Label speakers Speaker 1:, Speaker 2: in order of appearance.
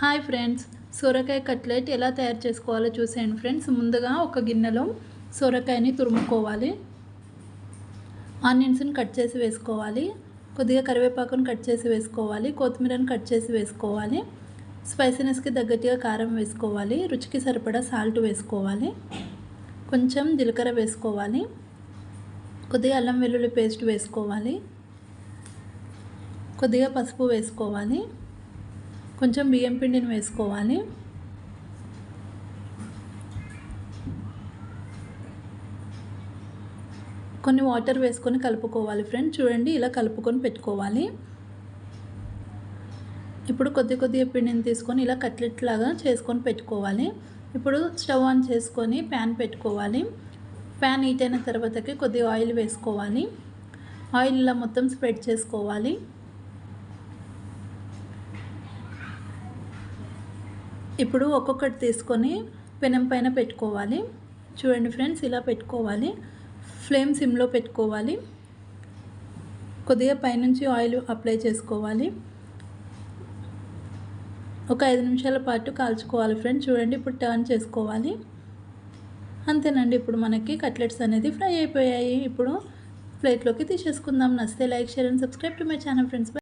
Speaker 1: Hi friends, సొరకాయ cutlet ఎలా తయారు చేసుకోవాలో చూసేయండి ఫ్రెండ్స్. ముందుగా ఒక గిన్నెలో సొరకాయని తురుముకోవాలి. ఆనియన్స్ని కట్ చేసి వేసుకోవాలి. కొద్దిగా కరివేపాకును కట్ చేసి వేసుకోవాలి. కొత్తిమీరని కట్ చేసి వేసుకోవాలి. స్పైసీనెస్కి తగ్గట్టుగా కారం వేసుకోవాలి. రుచికి సరిపడా సాల్ట్ వేసుకోవాలి. కొంచెం జీలకర్ర వేసుకోవాలి. కొద్దిగా అల్లం వెల్లుల్లి పేస్ట్ వేసుకోవాలి. కొద్దిగా పసుపు వేసుకోవాలి. కొంచెం బియ్యం పిండిని వేసుకోవాలి. కొన్ని వాటర్ వేసుకొని కలుపుకోవాలి ఫ్రెండ్స్. చూడండి, ఇలా కలుపుకొని పెట్టుకోవాలి. ఇప్పుడు కొద్దిగా పిండిని తీసుకొని ఇలా కట్లెట్ లాగా చేసుకొని పెట్టుకోవాలి. ఇప్పుడు స్టవ్ ఆన్ చేసుకొని ప్యాన్ పెట్టుకోవాలి. ప్యాన్ హీట్ అయిన తర్వాతకి కొద్దిగా ఆయిల్ వేసుకోవాలి. ఆయిల్ ఇలా మొత్తం స్ప్రెడ్ చేసుకోవాలి. ఇప్పుడు ఒక్కొక్కటి తీసుకొని పెనం పైన పెట్టుకోవాలి. చూడండి ఫ్రెండ్స్, ఇలా పెట్టుకోవాలి. ఫ్లేమ్ సిమ్లో పెట్టుకోవాలి. కొద్దిగా పైనుంచి ఆయిల్ అప్లై చేసుకోవాలి. ఒక 5 నిమిషాల పాటు కాల్చుకోవాలి ఫ్రెండ్స్. చూడండి, ఇప్పుడు టర్న్ చేసుకోవాలి. అంతేనండి, ఇప్పుడు మనకి కట్లెట్స్ అనేది ఫ్రై అయిపోయాయి. ఇప్పుడు ప్లేట్లోకి తీసేసుకుందాం. నచ్చితే like, share and subscribe to my channel friends.